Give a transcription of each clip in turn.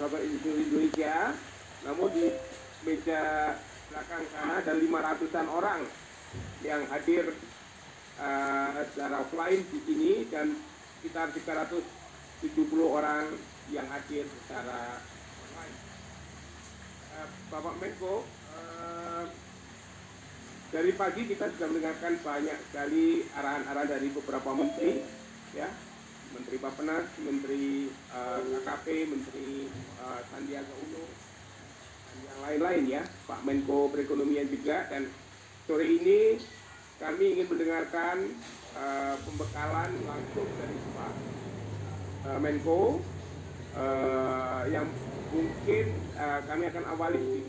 Bapak Indonesia, namun di meja belakang sana ada 500-an orang yang hadir secara offline di sini dan sekitar 370 orang yang hadir secara online. Bapak Menko, dari pagi kita sudah mendengarkan banyak sekali arahan-arahan dari beberapa menteri, ya, Menteri Bappenas, Menteri KKP, Menteri Sandiaga Uno, dan yang lain-lain ya, Pak Menko Perekonomian juga. Dan sore ini kami ingin mendengarkan pembekalan langsung dari Pak Menko yang mungkin kami akan awali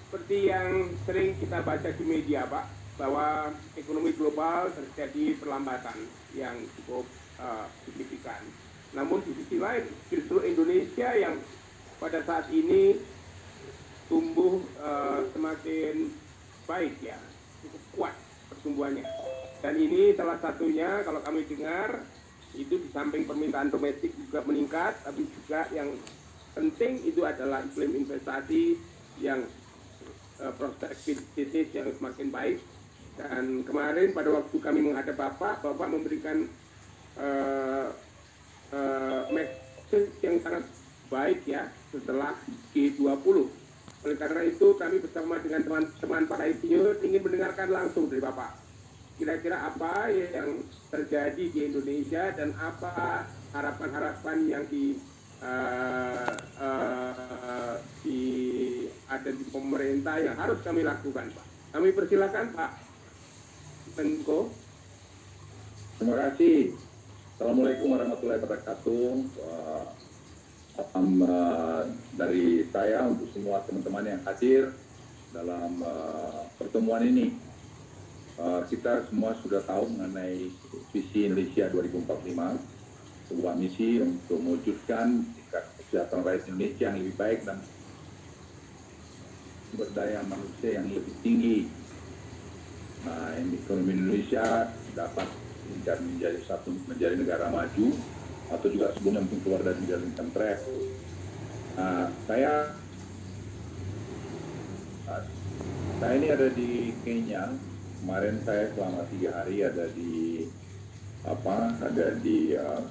seperti yang sering kita baca di media, Pak, bahwa ekonomi global terjadi perlambatan yang cukup signifikan. Namun di sisi lain justru Indonesia yang pada saat ini tumbuh semakin baik ya, cukup kuat pertumbuhannya. Dan ini salah satunya kalau kami dengar itu di samping permintaan domestik juga meningkat, tapi juga yang penting itu adalah iklim investasi yang prospek bisnis yang semakin baik. Dan kemarin pada waktu kami menghadap Bapak memberikan message yang sangat baik ya setelah G20. Oleh karena itu kami bersama dengan teman-teman para insinyur ingin mendengarkan langsung dari Bapak. Kira-kira apa yang terjadi di Indonesia dan apa harapan-harapan yang ada di pemerintah yang harus kami lakukan, Pak. Kami persilakan, Pak Menko. Terima kasih. Assalamualaikum warahmatullahi wabarakatuh. Salam dari saya untuk semua teman-teman yang hadir dalam pertemuan ini. Kita semua sudah tahu mengenai visi Indonesia 2045, sebuah misi untuk mewujudkan tingkat kesejahteraan rakyat Indonesia yang lebih baik dan sumber daya manusia yang lebih tinggi. Nah, ekonomi Indonesia dapat menjadi negara maju atau juga sebelumnya mungkin keluar dari middle income trap. Nah, saya ini ada di Kenya. Kemarin saya selama 3 hari ada di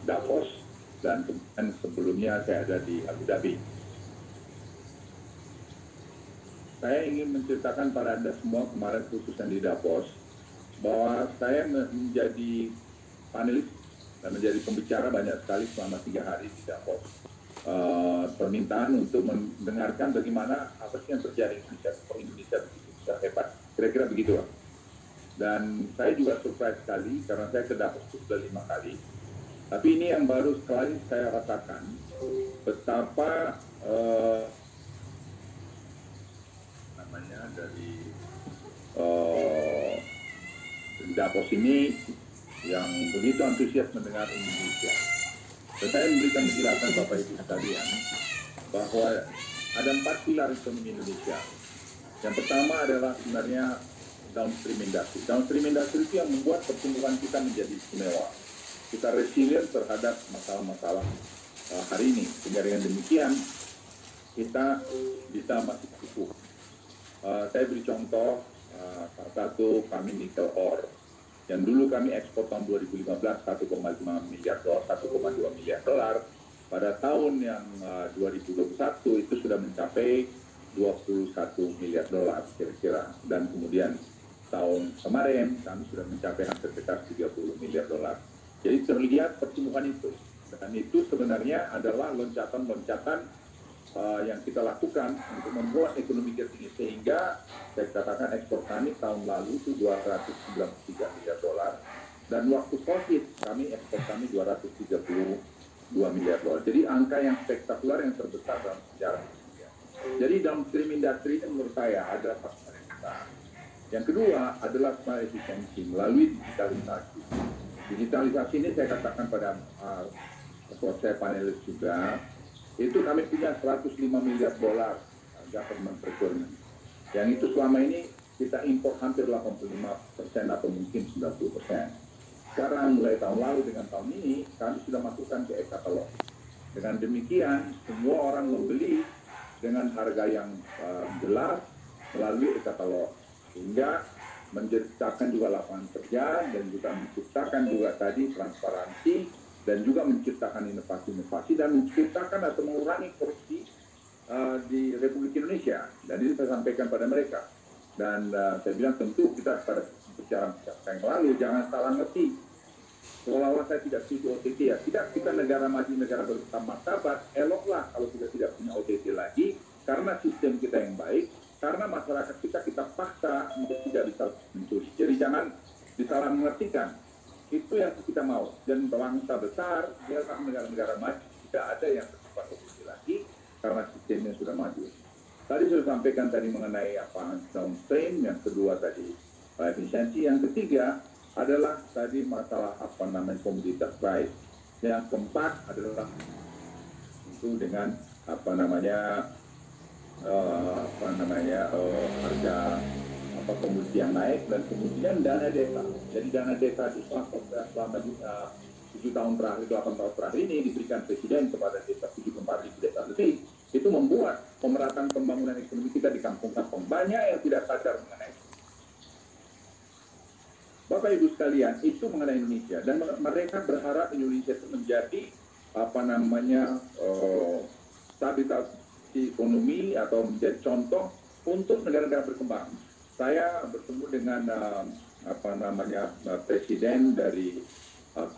Davos, dan kemudian sebelumnya saya ada di Abu Dhabi. Saya ingin menceritakan pada Anda semua kemarin khususnya di Davos bahwa saya menjadi panelis dan menjadi pembicara banyak sekali selama 3 hari di Davos. Permintaan untuk mendengarkan bagaimana apa sih yang terjadi di Indonesia begitu hebat. Kira-kira begitu, Pak. Dan saya juga surprise sekali karena saya ke Davos sudah 5 kali. Tapi ini yang baru sekali saya rasakan betapa dari Davos ini yang begitu antusias mendengar Indonesia. Dan saya memberikan penjelasan Bapak Ibu sekalian bahwa ada 4 pilar ekonomi Indonesia. Yang pertama adalah sebenarnya downstream industry. Downstream industry itu yang membuat pertumbuhan kita menjadi istimewa. Kita resilient terhadap masalah-masalah hari ini. Sehingga dengan demikian kita bisa masih cukup. Saya beri contoh, salah satu kami nikel ore. Yang dulu kami ekspor tahun 2015 1,5 miliar dolar, 1,2 miliar dolar. Pada tahun yang 2021 itu sudah mencapai 21 miliar dolar kira-kira. Dan kemudian tahun kemarin kami sudah mencapai hampir sekitar 30 miliar dolar. Jadi terlihat pertumbuhan itu. Dan itu sebenarnya adalah loncatan-loncatan yang kita lakukan untuk membuat ekonomi kita tinggi, sehingga saya katakan ekspor kami tahun lalu itu 293 miliar dolar, dan waktu COVID ekspor kami 232 miliar dolar. Jadi angka yang spektakuler, yang terbesar dalam sejarah. Jadi downstream industry ini menurut saya ada faktor yang besar. Yang kedua adalah smart efisiensi melalui digitalisasi. Digitalisasi ini saya katakan pada saya panelis juga, itu kami punya 105 miliar dolar government procurement. Yang itu selama ini kita impor hampir 85% atau mungkin 90%. Sekarang mulai tahun lalu dengan tahun ini kami sudah masukkan ke e-katalog. Dengan demikian, semua orang membeli dengan harga yang jelas melalui e-katalog, sehingga menciptakan juga lapangan kerja dan juga menciptakan juga tadi transparansi dan juga menciptakan inovasi-inovasi dan menciptakan atau mengurangi korupsi di Republik Indonesia. Dan ini saya sampaikan pada mereka. Dan saya bilang tentu kita pada bicara yang lalu jangan salah ngerti. Seolah-olah saya tidak setuju OTT ya. Tidak, kita negara maju, negara bermartabat, eloklah kalau kita tidak punya OTT lagi karena sistem kita yang baik, karena masyarakat kita paksa untuk tidak bisa mencuri. Jadi jangan disalah mengertikan. Itu yang kita mau. Dan bangsa besar, negara-negara maju tidak ada yang bersifat OTT lagi karena sistemnya sudah maju. Tadi sudah sampaikan tadi mengenai downstream, yang kedua tadi efisiensi, yang ketiga adalah tadi masalah komoditas price. Yang keempat adalah itu dengan harga komoditi yang naik, dan kemudian dana desa. Jadi dana desa itu selama 7 tahun terakhir, 8 tahun terakhir ini diberikan Presiden kepada desa 74.000 desa lebih. Itu membuat pemerataan pembangunan ekonomi kita di kampung-kampung. Banyak yang tidak sadar mengenai itu. Bapak Ibu sekalian, itu mengenai Indonesia, dan mereka berharap Indonesia itu menjadi stabilisasi ekonomi atau menjadi contoh untuk negara-negara berkembang. Saya bertemu dengan presiden dari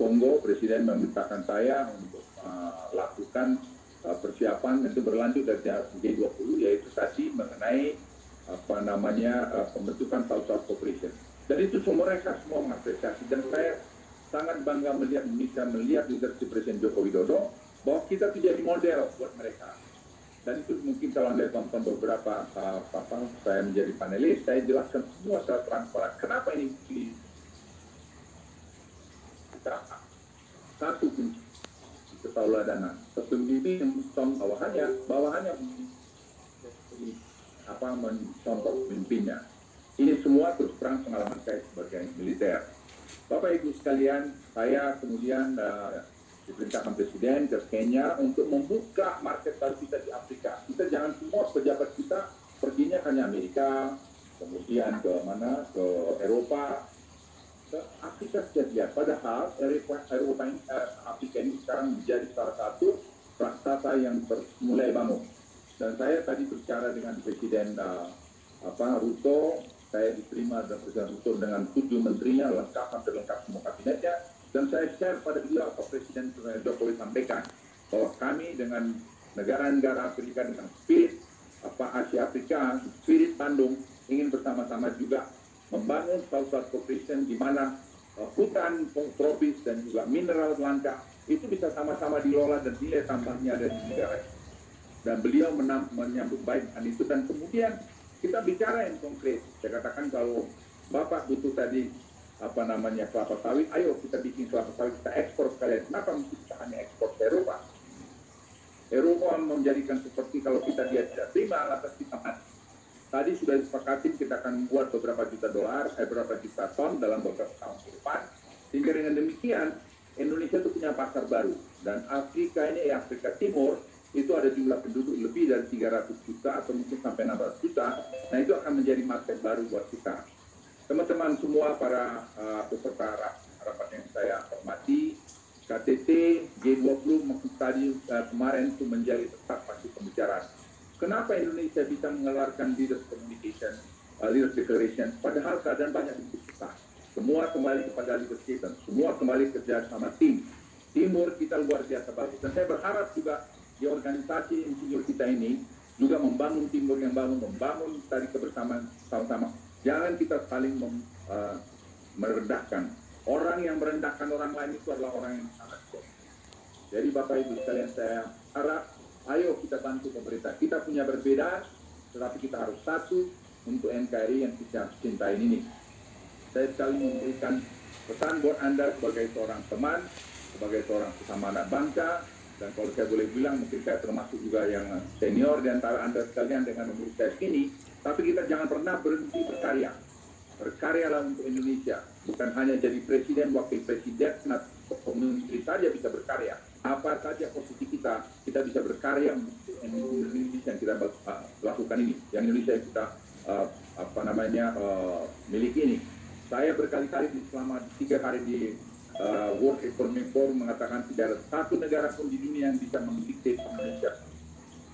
Kongo. Presiden memintakan saya untuk lakukan persiapan itu berlanjut dari G20, yaitu tadi mengenai pembentukan South Cooperation. Dan itu mereka semua mengapresiasi, dan saya sangat bangga melihat Indonesia, melihat leadership Presiden Joko Widodo bahwa kita jadi model buat mereka. Dan itu mungkin kalau Anda tonton beberapa saya menjadi panelis, saya jelaskan semua secara transparan. Kenapa ini kita satu kunci ketauladanan, pemimpin yang bawahannya mencontoh pemimpinnya. Ini semua terus terang pengalaman saya sebagai militer. Bapak Ibu sekalian, saya kemudian diperintahkan Presiden ke Kenya untuk membuka market baru kita di Afrika. Kita jangan semua pejabat kita perginya hanya Amerika, kemudian ke Eropa, ke Afrika saja. Padahal Afrika ini sekarang menjadi salah satu raksasa yang mulai bangun. Dan saya tadi berbicara dengan Presiden Ruto. Saya diterima dan Presiden Ruto dengan 7 menterinya, hampir lengkap semua kabinetnya, dan saya share pada beliau Presiden Jokowi sampaikan bahwa kami dengan negara-negara Afrika dengan spirit Asia Afrika, spirit Bandung, ingin bersama-sama juga membangun South Cooperation di mana hutan tropis dan juga mineral langka itu bisa sama-sama dikelola dan nilai tambahnya ada di negara. Dan beliau menyambut baik itu, dan kemudian kita bicara yang konkret. Saya katakan kalau Bapak butuh tadi kelapa sawit, ayo kita bikin kelapa sawit, kita ekspor sekalian. Kenapa mesti kita hanya ekspor ke Eropa? Eropa menjadikan seperti kalau kita dia tidak terima, lantas kita mati. Tadi sudah disepakati kita akan buat beberapa juta ton dalam beberapa tahun ke depan. Sehingga dengan demikian Indonesia itu punya pasar baru, dan Afrika ini, Afrika Timur itu ada jumlah penduduk lebih dari 300 juta atau mungkin sampai 600 juta. Nah, itu akan menjadi market baru buat kita. Teman-teman semua, para peserta rapat yang saya hormati, KTT G20 tadi kemarin itu menjadi tetap pasti pembicaraan. Kenapa Indonesia bisa mengeluarkan leaders declaration, padahal keadaan banyak susah. Semua kembali kepada leadership dan semua kembali kerja sama tim. Timur kita luar biasa bagus, dan saya berharap juga di organisasi insinyur kita ini juga membangun timur yang membangun tadi kebersamaan sama-sama. Jangan kita saling merendahkan. Orang yang merendahkan orang lain itu adalah orang yang sangat kuat. Jadi Bapak Ibu sekalian, saya harap ayo kita bantu pemerintah. Kita punya berbeda, tetapi kita harus satu untuk NKRI yang kita cintai ini. Saya sekali memberikan pesan buat Anda sebagai seorang teman, sebagai seorang sesama anak bangsa. Dan kalau saya boleh bilang, mungkin saya termasuk juga yang senior di antara Anda sekalian dengan umur saya segini, tapi kita jangan pernah berhenti berkarya. Berkaryalah untuk Indonesia, bukan hanya jadi presiden, wakil presiden, menteri saja bisa berkarya. apa saja posisi kita bisa berkarya untuk Indonesia yang kita lakukan ini, yang Indonesia yang kita miliki ini. Saya berkali-kali selama 3 hari di World Economic Forum mengatakan tidak ada satu negara pun di dunia yang bisa mendikte Indonesia.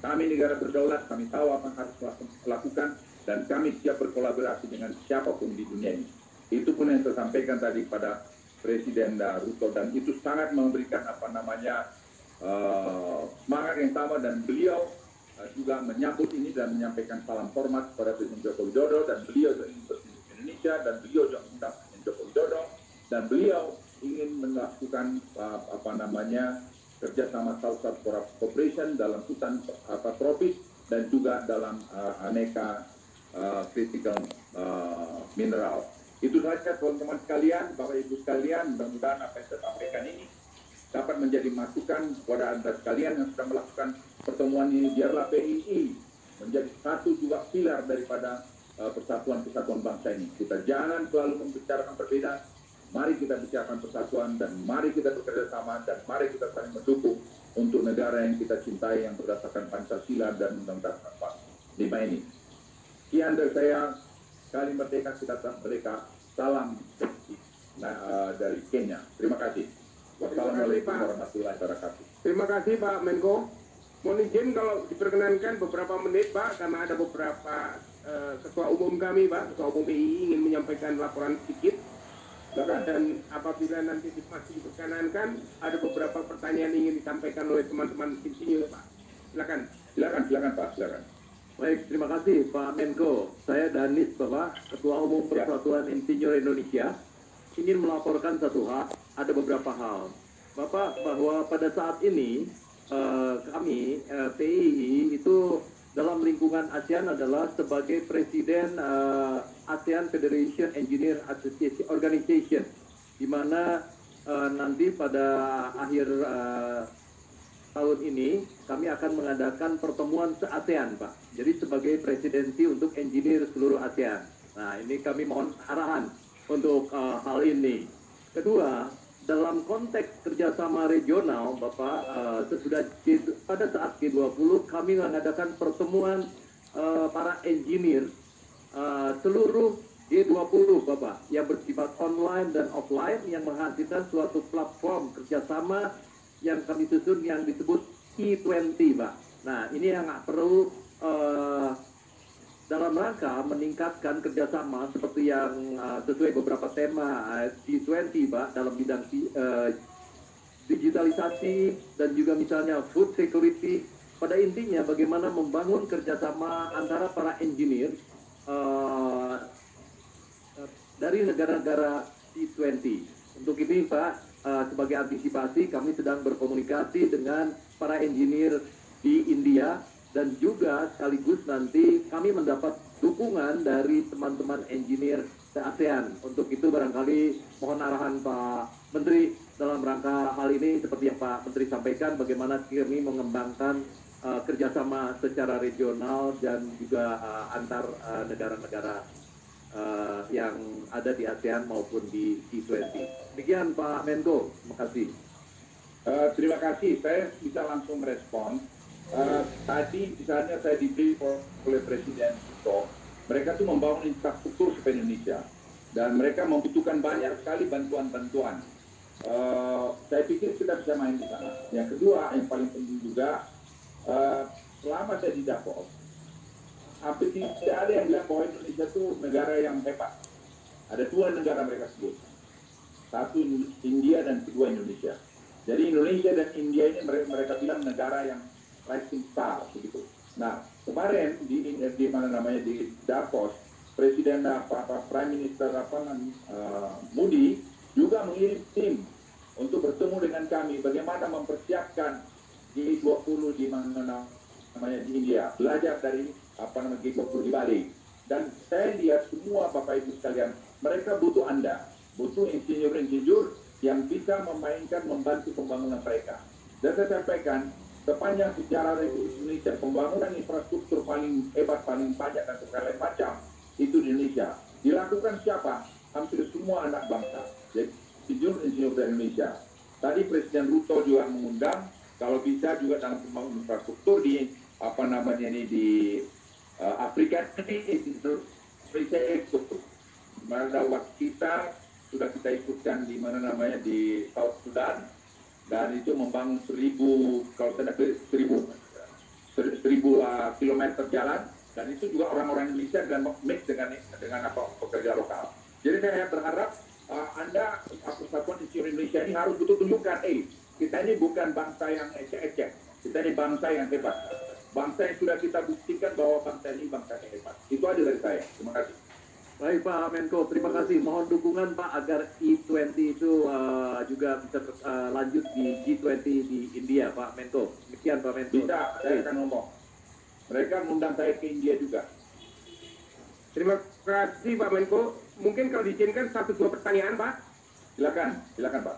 Kami negara berdaulat, kami tahu apa yang harus lakukan, dan kami siap berkolaborasi dengan siapapun di dunia ini. Itu pun yang saya sampaikan tadi pada Presiden Ruto, dan itu sangat memberikan semangat yang sama, dan beliau juga menyambut ini dan menyampaikan salam hormat kepada Presiden Joko Widodo, dan beliau ingin Presiden Indonesia, dan beliau juga mengundang Presiden Joko Widodo, dan beliau ingin melakukan kerjasama South-South Cooperation dalam hutan tropis dan juga dalam aneka critical mineral. Itu saja teman-teman sekalian, Bapak Ibu sekalian, mudah-mudahan apa yang saya sampaikan ini dapat menjadi masukan kepada Anda sekalian yang sudah melakukan pertemuan ini. Biarlah PII menjadi satu juga pilar daripada persatuan bangsa ini. Kita jangan selalu membicarakan perbedaan. Mari kita bicarakan persatuan, dan mari kita bekerja sama, dan mari kita saling mendukung untuk negara yang kita cintai yang berdasarkan Pancasila dan Undang-Undang 45 ini. Sekian dari saya. Kali merdeka, kita tetap merdeka. Salam dari Kenya. Terima kasih. Wassalamualaikum warahmatullahi wabarakatuh. Terima kasih Pak Menko. Mohon izin kalau diperkenankan beberapa menit Pak, karena ada beberapa ketua umum kami Pak, ketua umum PII ingin menyampaikan laporan sedikit. Dan apabila nanti masih diperkenankan, ada beberapa pertanyaan yang ingin disampaikan oleh teman-teman insinyur Pak. Silakan. Silakan Pak, silakan. Baik, terima kasih Pak Menko. Saya Danis, Bapak, Ketua Umum Persatuan Insinyur Indonesia, ingin melaporkan satu hal, ada beberapa hal. Bapak, bahwa pada saat ini kami, PII, itu dalam lingkungan ASEAN adalah sebagai Presiden ASEAN Federation Engineer Association Organization, di mana nanti pada akhir tahun ini kami akan mengadakan pertemuan se-ASEAN, Pak. Jadi sebagai presidensi untuk engineer seluruh ASEAN. Nah, ini kami mohon arahan untuk hal ini. Kedua, dalam konteks kerjasama regional, Bapak, pada saat G20 kami mengadakan pertemuan para engineer seluruh G20, Bapak, yang bersifat online dan offline, yang menghasilkan suatu platform kerjasama yang kami susun yang disebut G20, Pak. Nah, ini yang perlu dalam rangka meningkatkan kerjasama seperti yang sesuai beberapa tema G20, Pak, dalam bidang digitalisasi dan juga misalnya food security. Pada intinya bagaimana membangun kerjasama antara para engineer dari negara-negara G20. Untuk ini, Pak, sebagai antisipasi kami sedang berkomunikasi dengan para engineer di India, dan juga sekaligus nanti kami mendapat dukungan dari teman-teman engineer se-ASEAN. Untuk itu barangkali mohon arahan Pak Menteri dalam rangka hal ini, seperti yang Pak Menteri sampaikan, bagaimana kami mengembangkan kerjasama secara regional dan juga antar negara-negara yang ada di ASEAN maupun di G20. Demikian Pak Menko, terima kasih. Terima kasih, saya bisa langsung merespon. Tadi misalnya saya diberi oleh Presiden Ruto, mereka tuh membangun infrastruktur supaya Indonesia, dan mereka membutuhkan banyak sekali bantuan-bantuan. Saya pikir kita bisa main di sana. Yang kedua, yang paling penting juga, selama saya di Davos, hampir tidak ada yang bilang bahwa Indonesia itu negara yang hebat. Ada dua negara mereka sebut, satu India dan kedua Indonesia. Jadi Indonesia dan India ini mereka bilang negara yang rising star begitu. Nah, kemarin di Davos, Presiden Prime Minister Modi juga mengirim tim untuk bertemu dengan kami bagaimana mempersiapkan G20 di India, belajar dari G20 di Bali. Dan saya lihat semua Bapak Ibu sekalian, mereka butuh Anda, butuh insinyur-insinyur yang bisa membantu pembangunan mereka. Dan saya sampaikan, sepanjang sejarah Republik Indonesia, pembangunan infrastruktur paling hebat, paling banyak dan segala macam itu di Indonesia. Dilakukan siapa? Hampir semua anak bangsa. Jadi insinyur dari Indonesia. Tadi Presiden Ruto juga mengundang, kalau bisa juga dalam pembangunan infrastruktur di di Afrika ini itu bisa ikut. Mana waktu kita sudah kita ikutkan di di South Sudan, dan itu membangun 1000 kilometer jalan, dan itu juga orang-orang Indonesia dan mix dengan pekerja lokal. Jadi saya berharap Anda Persatuan Insinyur Indonesia ini harus betul tunjukkan, kita ini bukan bangsa yang ecek-ecek, kita ini bangsa yang hebat, bangsa yang sudah kita buktikan bahwa bangsa ini bangsa yang hebat. Itu aja dari saya. Terima kasih. Baik Pak Menko, terima kasih. Mohon dukungan Pak agar E20 itu juga bisa lanjut di G20 di India, Pak Menko. Demikian Pak Menko. Bisa, saya akan ngomong. Mereka mengundang saya ke India juga. Terima kasih Pak Menko. Mungkin kalau diizinkan 1-2 pertanyaan Pak. Silakan Pak.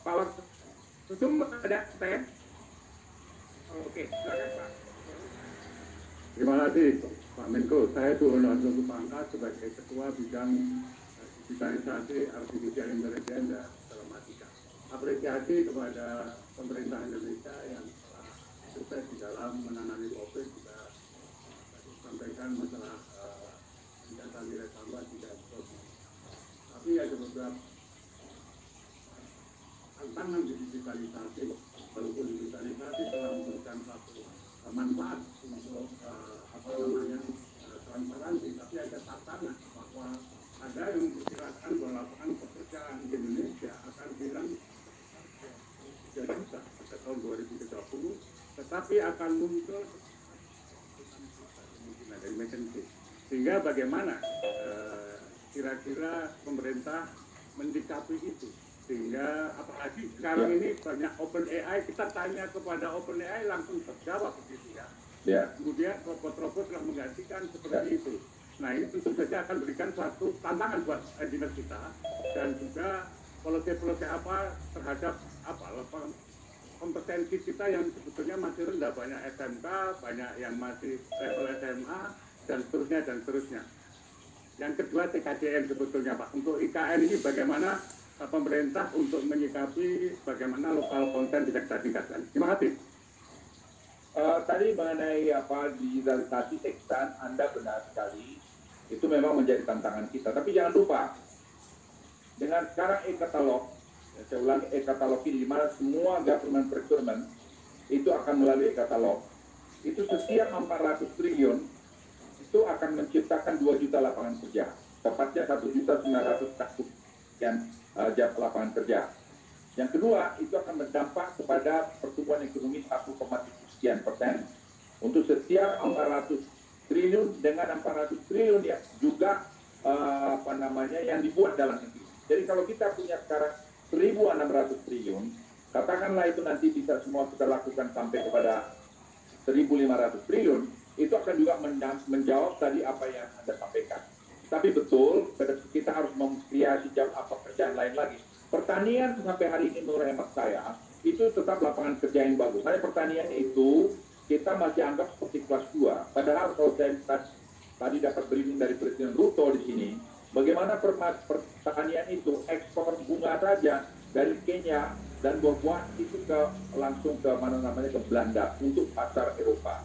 Pak Warsum ada saya? Oke, silakan Pak. Terima kasih Pak Menko. Saya turun langsung ke pangkat sebagai Ketua Bidang Digitalisasi Artificial Intelligence dan Telematika. Apresiasi kepada pemerintah Indonesia yang telah sukses di dalam menangani COVID, juga sampaikan masalah senjata nilai tambah tidak COVID. Tapi ada beberapa tantangan di digitalisasi. Walaupun digitalisasi telah memberikan satu manfaat untuk transparansi, tapi ada tantangan bahwa ada yang memperkirakan bahwa lapangan pekerjaan di Indonesia akan hilang 3 juta pada tahun 2030, tetapi akan muncul kemungkinan dari McKinsey. Sehingga bagaimana kira-kira pemerintah mendikapi itu? Sehingga apalagi sekarang ini banyak OpenAI, kita tanya kepada OpenAI langsung terjawab begitu ya. Kemudian robot-robot telah menggantikan seperti itu. Nah, ini tentu saja akan berikan suatu tantangan buat engineer kita, dan juga policy-policy apa terhadap kompetensi kita yang sebetulnya masih rendah. Banyak SMK, banyak yang masih level SMA, dan seterusnya. Yang kedua TKDN sebetulnya Pak. Untuk IKN ini bagaimana pemerintah untuk menyikapi bagaimana lokal konten bisa kita tingkatkan. Terima kasih. Tadi mengenai digitalisasi tekstan, Anda benar sekali. Itu memang menjadi tantangan kita. Tapi jangan lupa, dengan sekarang e-katalog, saya ulangi, e-katalog ini, di mana semua government procurement itu akan melalui e-katalog. Itu setiap 400 triliun, itu akan menciptakan 2 juta lapangan kerja. Tepatnya 1.900.000 lapangan kerja. Yang kedua, itu akan berdampak kepada pertumbuhan ekonomi 1,7% untuk setiap 400 triliun, dengan 400 triliun ya juga yang dibuat dalam negeri. Jadi kalau kita punya sekarang 1.600 triliun, katakanlah itu nanti bisa semua kita lakukan sampai kepada 1.500 triliun, itu akan juga menjawab tadi apa yang Anda sampaikan. Tapi betul, kita harus mengkreasi pekerjaan lain lagi. Pertanian sampai hari ini menurut hemat saya, itu tetap lapangan kerja yang bagus. Hanya pertanian itu kita masih anggap seperti kelas 2. Padahal kalau saya tadi dapat briefing dari Presiden Ruto di sini, bagaimana pertanian itu ekspor bunga saja dari Kenya dan buah-buah itu langsung ke ke Belanda untuk pasar Eropa.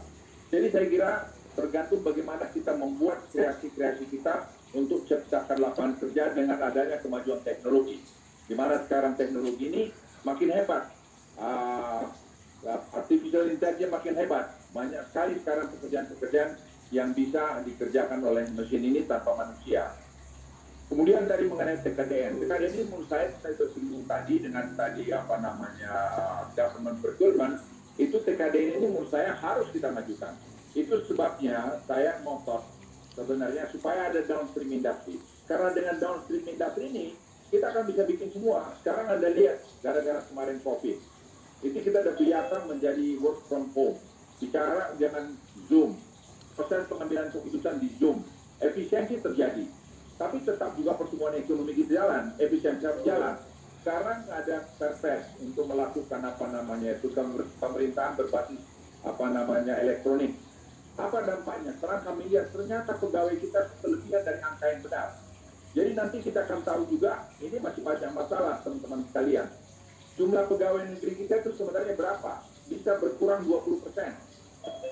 Jadi saya kira tergantung bagaimana kita membuat kreasi-kreasi kita untuk ciptakan lapangan kerja dengan adanya kemajuan teknologi. Di mana sekarang teknologi ini makin hebat, artificial intelligence makin hebat. Banyak sekali sekarang pekerjaan-pekerjaan yang bisa dikerjakan oleh mesin ini tanpa manusia. Kemudian tadi mengenai TKDN. TKDN ini menurut saya tersinggung tadi dengan government procurement. Itu TKDN ini menurut saya harus kita majukan. Itu sebabnya saya ngotot sebenarnya supaya ada downstream industry. Karena dengan downstream industry ini, kita akan bisa bikin semua. Sekarang Anda lihat, gara-gara kemarin COVID, itu kita udah biasa menjadi work from home. Bicara dengan Zoom, proses pengambilan keputusan di Zoom, efisiensi terjadi. Tapi tetap juga pertumbuhan ekonomi kita jalan, efisiensi harus jalan. Sekarang ada perpres untuk melakukan pemerintahan berbasis elektronik. Apa dampaknya? Sekarang kami lihat ternyata pegawai kita kelebihan dari angka yang benar. Jadi nanti kita akan tahu juga, ini masih banyak masalah teman-teman sekalian. jumlah pegawai negeri kita itu sebenarnya berapa? Bisa berkurang 20%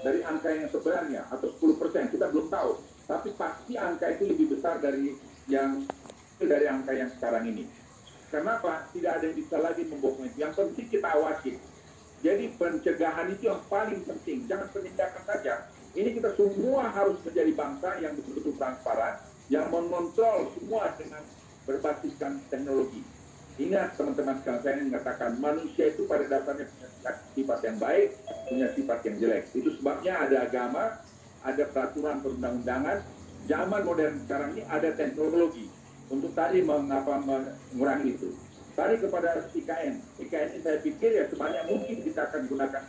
dari angka yang sebenarnya, atau 10%, kita belum tahu. Tapi pasti angka itu lebih besar dari angka yang sekarang ini. Kenapa? Tidak ada yang bisa lagi membohongi. Yang penting kita awasi. Jadi pencegahan itu yang paling penting. Jangan penindakan saja. Ini kita semua harus menjadi bangsa yang betul-betul transparan, yang mengontrol semua dengan berbasiskan teknologi. Ingat teman-teman sekalian, saya ingin mengatakan manusia itu pada dasarnya punya sifat yang baik, punya sifat yang jelek. Itu sebabnya ada agama, ada peraturan perundang-undangan. Zaman modern sekarang ini ada teknologi untuk tadi mengurangi itu. Tadi kepada IKN ini saya pikir ya sebanyak mungkin kita akan gunakan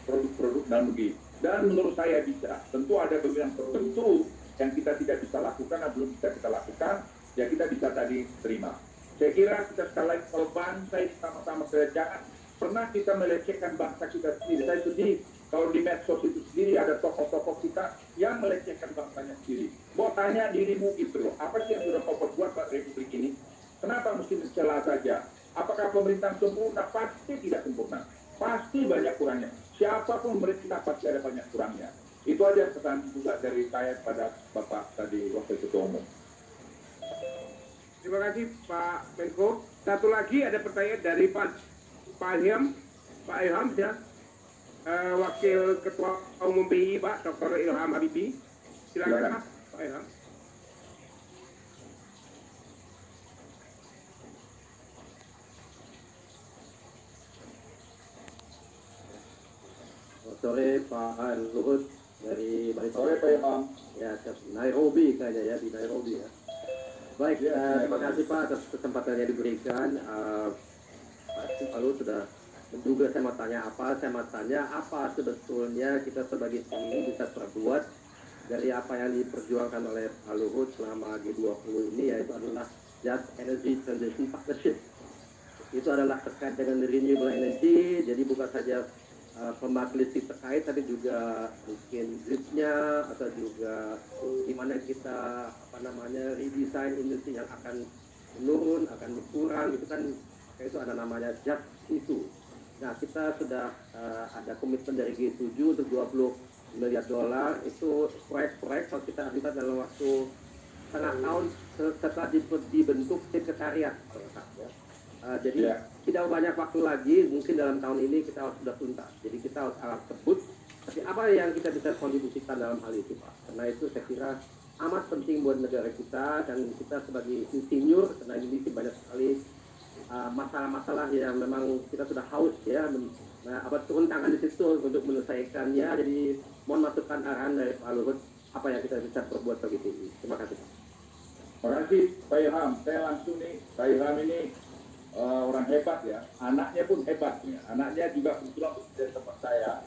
produk-produk dalam negeri. Dan menurut saya bisa. Tentu ada beberapa tertentu yang kita tidak bisa lakukan atau belum bisa kita lakukan, ya kita bisa tadi terima. Saya kira kita sekali lagi kalau bangsa sama-sama kerajaan, pernah kita melecehkan bangsa kita sendiri. Saya sedih kalau di medsos itu sendiri ada tokoh-tokoh kita yang melecehkan bangsanya sendiri. Mau tanya dirimu gitu loh, apa sih yang sudah kau perbuat buat Republik ini? Kenapa mesti mencela saja? Apakah pemerintah sempurna? Pasti tidak sempurna. Pasti banyak kurangnya. Siapapun pemerintah pasti ada banyak kurangnya. Itu aja pesan juga dari saya pada Bapak tadi Wakil Ketua Umum. Terima kasih Pak Menko. Satu lagi ada pertanyaan dari Pak Ilham. Pak Ilham ya. Wakil Ketua Umum BI Pak Dr. Ilham Habibie. Silakan Pak Ilham. Sore Pak Luhut dari Sore Pak Imam. Ya, Nairobi kayaknya ya, di Nairobi ya. Baik, terima kasih Pak atas kesempatan yang diberikan. Pak Luhut sudah menduga saya mau tanya apa sebetulnya kita sebagai ini bisa perbuat dari apa yang diperjuangkan oleh Pak Luhut selama G20 ini, yaitu adalah Just Energy Transition Partnership. Itu adalah terkait dengan renewable energy, jadi bukan saja pembangkit listrik terkait, tapi juga mungkin gridnya atau juga gimana kita redesign industri yang akan menurun, akan berkurang, itu kan itu ada namanya just itu. Nah, kita sudah ada komitmen dari G7 untuk $20 miliar. Itu proyek-proyek kalau kita lihat dalam waktu setengah tahun setelah dibentuk sekretariat. Jadi tidak banyak waktu lagi, mungkin dalam tahun ini kita harus sudah tuntas. Jadi kita harus alat tersebut. Tapi apa yang kita bisa kontribusikan dalam hal itu, Pak? Karena itu saya kira amat penting buat negara kita, dan kita sebagai insinyur, karena ini banyak sekali masalah-masalah yang memang kita sudah haus ya. Turun tangan di situ untuk menyelesaikannya. Jadi mohon masukan arahan dari Pak Luhut apa yang kita bisa perbuat bagi TI. Terima kasih, Pak. Terima kasih Pak Ilham. Saya langsung nih, Pak Ilham ini orang hebat ya, anaknya pun hebat ya. Anaknya juga kebetulan dari tempat saya,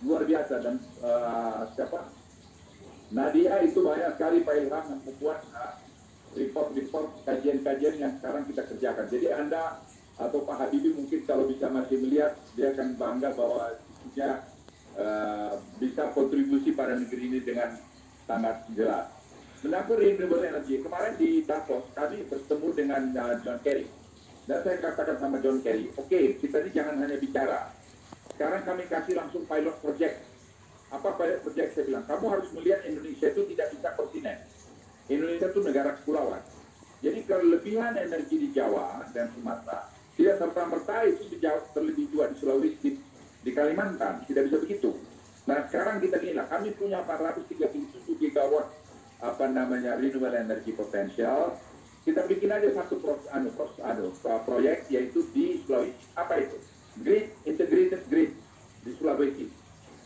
luar biasa. Dan Nadia itu banyak sekali Pak Ilham yang membuat report-report, kajian-kajian yang sekarang kita kerjakan. Jadi Anda atau Pak Habibie mungkin kalau bisa masih melihat, dia akan bangga bahwa dia bisa kontribusi pada negeri ini dengan sangat jelas. Menyangkut renewable energy, kemarin di Davos kami bertemu dengan John Kerry. Dan saya katakan sama John Kerry, oke, kita ini jangan hanya bicara. Sekarang kami kasih langsung pilot project. Apa pilot project? Saya bilang, kamu harus melihat Indonesia itu tidak bisa kontinen. Indonesia itu negara kepulauan. Jadi kelebihan energi di Jawa dan Sumatera tidak serta-merta itu terlebih juga di Sulawesi, di Kalimantan. Tidak bisa begitu. Nah sekarang kita inilah, kami punya 437 gigawatt renewable energy potential. Kita bikin aja satu proyek, yaitu di Sulawesi. Apa itu? Integrated grid di Sulawesi.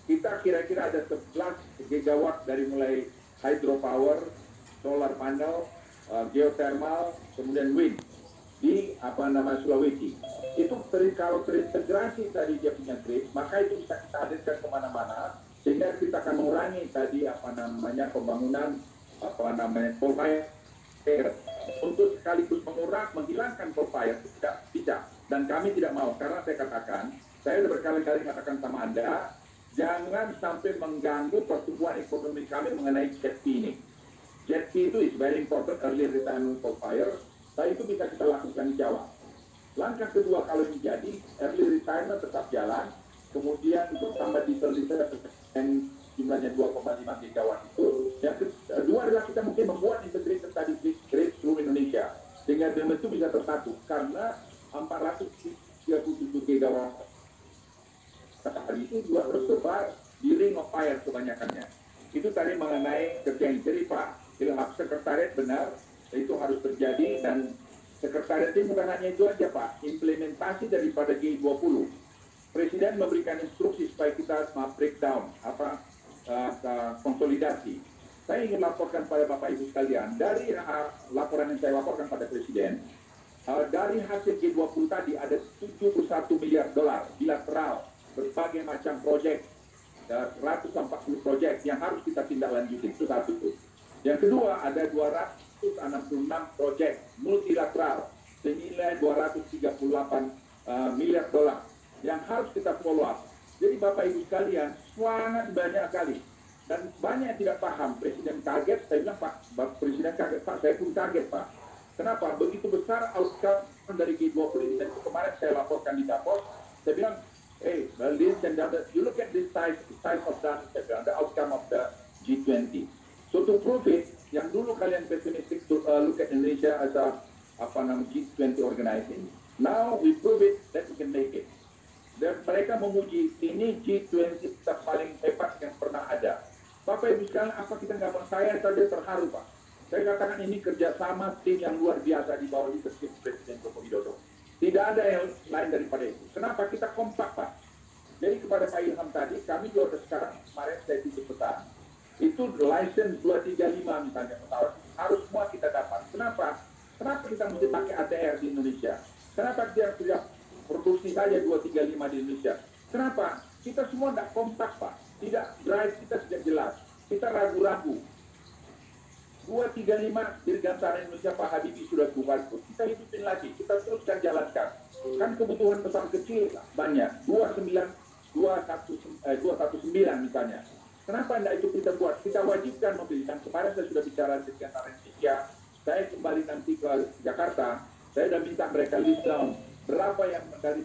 Kita kira-kira ada 11 gigawatt dari mulai hydropower, solar panel, geothermal, kemudian wind di Sulawesi. Itu kalau terintegrasi tadi dia punya grid, maka itu bisa kita hadirkan kemana-mana, sehingga kita akan mengurangi tadi pembangunan coal fire. Untuk sekaligus menghilangkan coal fire itu tidak bisa, dan kami tidak mau. Karena saya katakan, saya sudah berkali-kali katakan sama Anda, jangan sampai mengganggu pertumbuhan ekonomi kami mengenai jet fuel ini. Jet fuel itu is very important, early retirement coal fire, Nah, itu bisa kita lakukan di Jawa. Langkah kedua kalau ini jadi, early retirement tetap jalan, kemudian untuk tambah diesel yang jumlahnya 2,5 gigawatt itu. Yang kedua adalah kita mungkin membuat integrated tadi grid seluruh Indonesia, sehingga demand itu bisa tersatu, karena 437 gigawatt hari itu juga tersebar di ring of fire kebanyakannya. Itu tadi mengenai kerja yang jadi Pak Ilham, sekretariat benar, itu harus terjadi, dan sekretariat ini bukan hanya itu aja Pak, implementasi daripada G20. Presiden memberikan instruksi supaya kita breakdown, konsolidasi. Saya ingin laporkan pada Bapak Ibu sekalian, dari laporan yang saya laporkan pada Presiden, dari hasil G20 tadi ada 71 miliar dolar bilateral, berbagai macam proyek, 140 proyek yang harus kita tindak lanjuti, itu satu. Yang kedua, ada 266 proyek multilateral senilai 238 miliar dolar yang harus kita follow up. Jadi Bapak Ibu sekalian, sangat banyak sekali. Dan banyak yang tidak paham, Presiden kaget, saya bilang Pak, Presiden kaget, Pak, saya pun kaget Pak. Kenapa? Begitu besar outcome dari G20, dan kemarin saya laporkan di Davos, saya bilang, hey, ladies and gentlemen, you look at this size of the outcome of the G20. So to prove it, yang dulu kalian pessimistic to look at Indonesia as a G20 organizing, now we prove it that we can make it. Dan mereka memuji ini G20 kita paling hebat yang pernah ada. Bapak Ibu sekalian, apa kita nggak mau? Saya saja terharu Pak. Saya katakan ini kerjasama tim yang luar biasa di bawah leadership Presiden Joko Widodo. Tidak ada yang lain daripada itu. Kenapa? Kita kompak Pak. Jadi kepada Pak Ilham tadi, kami juga sekarang kemarin saya titip pesan. Itu license 235 misalnya pesawat. Harus semua kita dapat. Kenapa? Kenapa kita mesti pakai ATR di Indonesia? Kenapa dia sudah produksi saja 235 di Indonesia? Kenapa? Kita semua tidak kompak Pak. Tidak, drive kita sudah jelas. Kita ragu-ragu. 235 dirgantara Indonesia Pak Habibie sudah buat. Kita hidupin lagi. Kita teruskan jalankan. Kan kebutuhan pesawat kecil banyak. 219 misalnya. Kenapa tidak itu kita buat? Kita wajibkan membelikan. Kemarin saya sudah bicara dengan Indonesia. Saya kembali nanti ke Jakarta. Saya sudah minta mereka list down berapa yang dari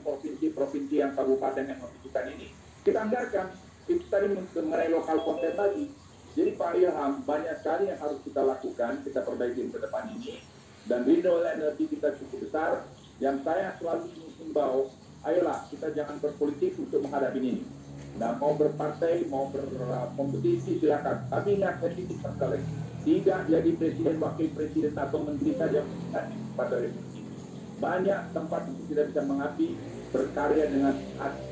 provinsi yang kabupaten yang membutuhkan ini. Kita anggarkan. Itu tadi mengenai lokal konten lagi. Jadi Pak Ilham, banyak sekali yang harus kita lakukan, kita perbaiki ke depan ini. Dan renewable energy kita cukup besar. Yang saya selalu mengimbau, ayolah kita jangan berpolitik untuk menghadapi ini. Nah, mau berpartai, mau berkompetisi silakan. Tapi ingat, saya titip sekali. Tidak jadi presiden, wakil presiden atau menteri saja pada republik. Banyak tempat untuk kita bisa mengabdi, berkarya dengan hati.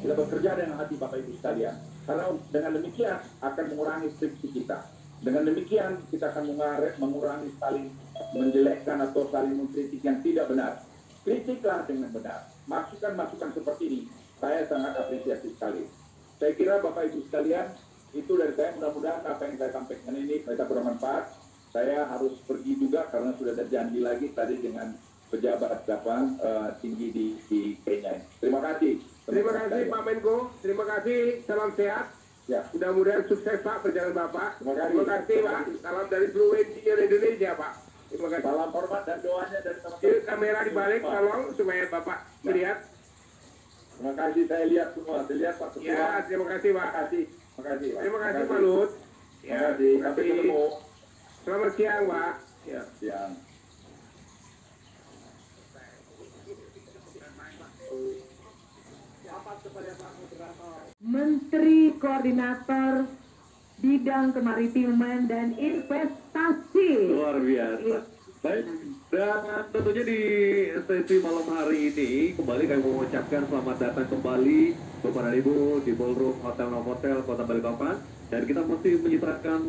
Kita bekerja dengan hati Bapak Ibu sekalian. Karena dengan demikian akan mengurangi friksi kita. Dengan demikian kita akan mengurangi saling menjelekkan atau saling mengkritik yang tidak benar. Kritiklah dengan benar. Masukan-masukan seperti ini saya sangat apresiasi sekali. Saya kira Bapak Ibu sekalian, itu dari saya. Mudah-mudahan apa yang saya sampaikan ini bisa bermanfaat. Saya harus pergi juga karena sudah ada janji lagi tadi dengan pejabat tinggi di Kenya. Terima kasih. Terima kasih Pak Menko. Terima kasih. Salam sehat. Ya. Mudah-mudahan sukses Pak perjalanan Bapak. Terima kasih Pak. Salam dari seluruh engineer Indonesia Pak. Terima kasih. Salam hormat dan doanya dari teman-teman. Kamera dibalik tolong supaya Bapak melihat. Terima kasih, saya lihat semua. Saya lihat Pak Ketua. Ya, terima kasih Pak. Terima kasih Pak. Terima kasih Pak Lut. Terima kasih. Sampai ketemu. Selamat siang Pak. Ya. Siang. Menteri Koordinator Bidang Kemaritiman dan Investasi. Luar biasa. Baik, dan tentunya di sesi malam hari ini kembali kami mengucapkan selamat datang kembali kepada Ibu di Ballroom Hotel Novotel Kota Balikpapan, dan kita masih menyisakan